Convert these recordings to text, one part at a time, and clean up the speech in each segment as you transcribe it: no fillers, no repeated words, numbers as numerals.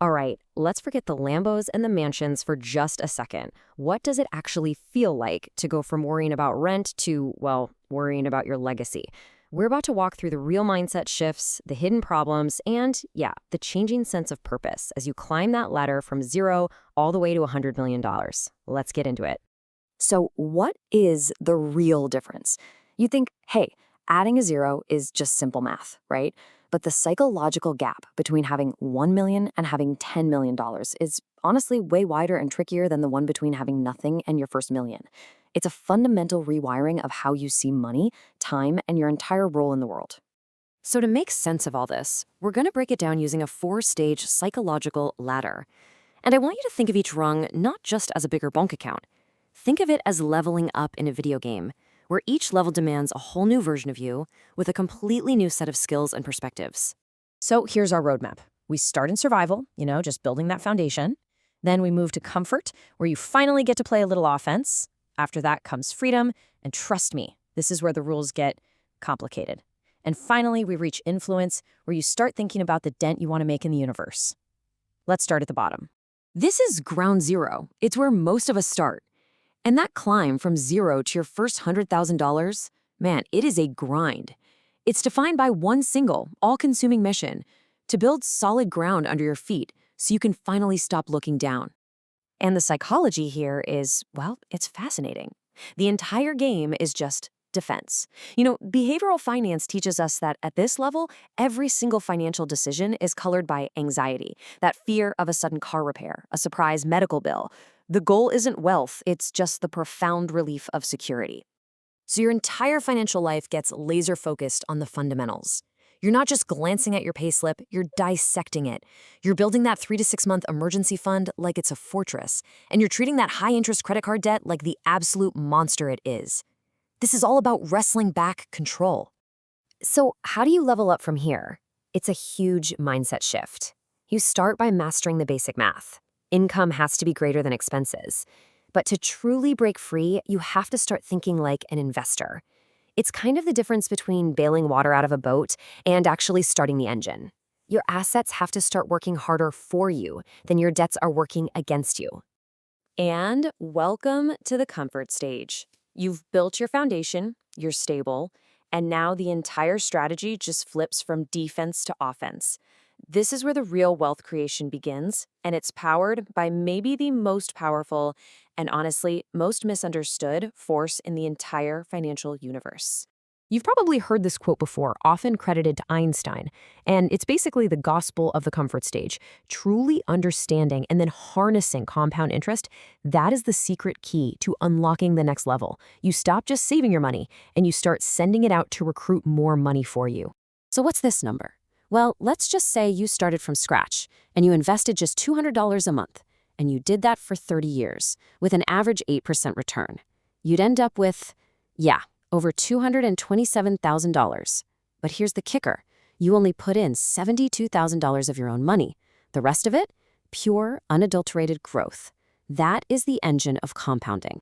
All right, let's forget the Lambos and the mansions for just a second. What does it actually feel like to go from worrying about rent to, well, worrying about your legacy? We're about to walk through the real mindset shifts, the hidden problems, and, yeah, the changing sense of purpose as you climb that ladder from zero all the way to $100 million. Let's get into it. So, what is the real difference? You think, hey, adding a zero is just simple math, right? But the psychological gap between having 1 million and having $10 million is honestly way wider and trickier than the one between having nothing and your first million. It's a fundamental rewiring of how you see money, time, and your entire role in the world. So, to make sense of all this, we're going to break it down using a 4-stage psychological ladder. And I want you to think of each rung not just as a bigger bank account. Think of it as leveling up in a video game, where each level demands a whole new version of you with a completely new set of skills and perspectives. So here's our roadmap. We start in survival, just building that foundation. Then we move to comfort, where you finally get to play a little offense. After that comes freedom, and trust me, this is where the rules get complicated. And finally, we reach influence, where you start thinking about the dent you want to make in the universe. Let's start at the bottom. This is ground zero. It's where most of us start. And that climb from zero to your first $100,000, man, it is a grind. It's defined by one single, all-consuming mission: to build solid ground under your feet so you can finally stop looking down. And the psychology here is, well, it's fascinating. The entire game is just defense. Behavioral finance teaches us that at this level, every single financial decision is colored by anxiety, that fear of a sudden car repair, a surprise medical bill. The goal isn't wealth, it's just the profound relief of security. So your entire financial life gets laser-focused on the fundamentals. You're not just glancing at your payslip, you're dissecting it. You're building that 3 to 6 month emergency fund like it's a fortress, and you're treating that high-interest credit card debt like the absolute monster it is. This is all about wrestling back control. So how do you level up from here? It's a huge mindset shift. You start by mastering the basic math. Income has to be greater than expenses. But to truly break free, you have to start thinking like an investor. It's kind of the difference between bailing water out of a boat and actually starting the engine. Your assets have to start working harder for you than your debts are working against you. And welcome to the comfort stage. You've built your foundation, you're stable, and now the entire strategy just flips from defense to offense. This is where the real wealth creation begins, and it's powered by maybe the most powerful and honestly most misunderstood force in the entire financial universe. You've probably heard this quote before, often credited to Einstein, and it's basically the gospel of the comfort stage. Truly understanding and then harnessing compound interest, that is the secret key to unlocking the next level. You stop just saving your money, and you start sending it out to recruit more money for you. So what's this number? Well, let's just say you started from scratch, and you invested just $200 a month, and you did that for 30 years, with an average 8% return. You'd end up with, over $227,000. But here's the kicker. You only put in $72,000 of your own money. The rest of it? Pure, unadulterated growth. That is the engine of compounding.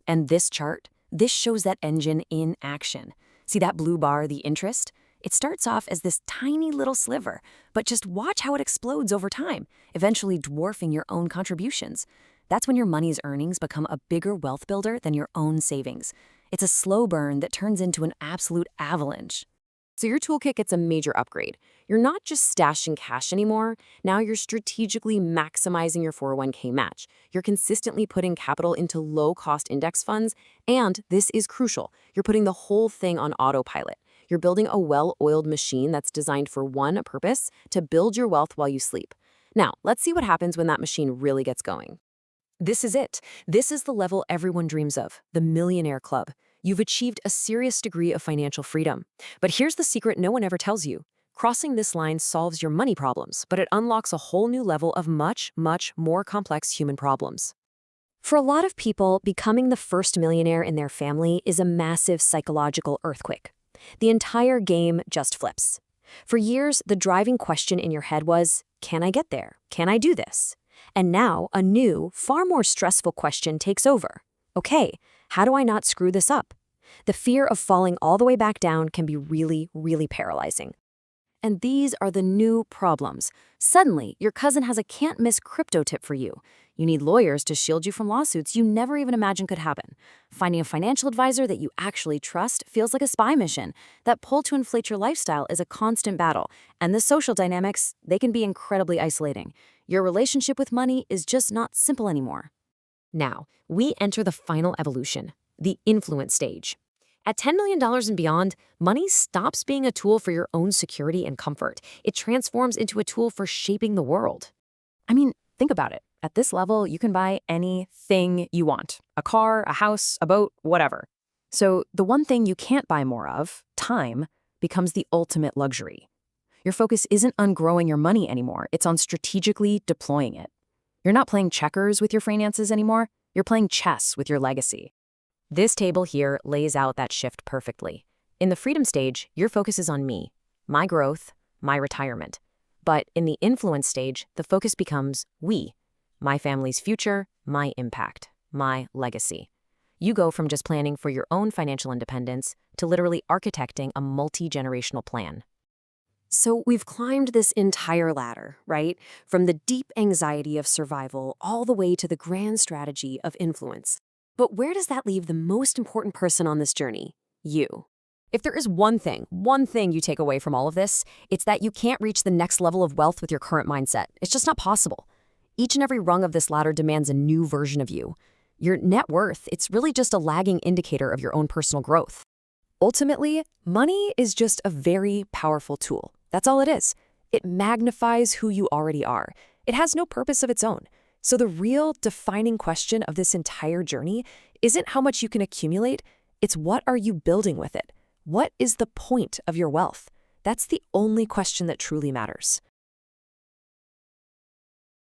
And this chart, this shows that engine in action. See that blue bar, the interest? It starts off as this tiny little sliver, but just watch how it explodes over time, eventually dwarfing your own contributions. That's when your money's earnings become a bigger wealth builder than your own savings. It's a slow burn that turns into an absolute avalanche. So your toolkit gets a major upgrade. You're not just stashing cash anymore. Now you're strategically maximizing your 401k match. You're consistently putting capital into low-cost index funds, and this is crucial. You're putting the whole thing on autopilot. You're building a well-oiled machine that's designed for one purpose: to build your wealth while you sleep. Now, let's see what happens when that machine really gets going. This is it. This is the level everyone dreams of, the millionaire club. You've achieved a serious degree of financial freedom. But here's the secret no one ever tells you. Crossing this line solves your money problems, but it unlocks a whole new level of much, much more complex human problems. For a lot of people, becoming the first millionaire in their family is a massive psychological earthquake. The entire game just flips. For years, the driving question in your head was, can I get there? Can I do this? And now, a new, far more stressful question takes over. Okay, how do I not screw this up? The fear of falling all the way back down can be really, really paralyzing. And these are the new problems. Suddenly, your cousin has a can't-miss crypto tip for you. You need lawyers to shield you from lawsuits you never even imagined could happen. Finding a financial advisor that you actually trust feels like a spy mission. That pull to inflate your lifestyle is a constant battle, and the social dynamics, they can be incredibly isolating. Your relationship with money is just not simple anymore. Now, we enter the final evolution, the influence stage. At $10 million and beyond, money stops being a tool for your own security and comfort. It transforms into a tool for shaping the world. I mean, think about it. At this level, you can buy anything you want. A car, a house, a boat, whatever. So the one thing you can't buy more of, time, becomes the ultimate luxury. Your focus isn't on growing your money anymore. It's on strategically deploying it. You're not playing checkers with your finances anymore. You're playing chess with your legacy. This table here lays out that shift perfectly. In the freedom stage, your focus is on me, my growth, my retirement. But in the influence stage, the focus becomes we, my family's future, my impact, my legacy. You go from just planning for your own financial independence to literally architecting a multi-generational plan. So we've climbed this entire ladder, right? From the deep anxiety of survival all the way to the grand strategy of influence. But where does that leave the most important person on this journey? You. If there is one thing you take away from all of this, it's that you can't reach the next level of wealth with your current mindset. It's just not possible. Each and every rung of this ladder demands a new version of you. Your net worth, it's really just a lagging indicator of your own personal growth. Ultimately, money is just a very powerful tool. That's all it is. It magnifies who you already are. It has no purpose of its own. So the real defining question of this entire journey isn't how much you can accumulate, it's what are you building with it? What is the point of your wealth? That's the only question that truly matters.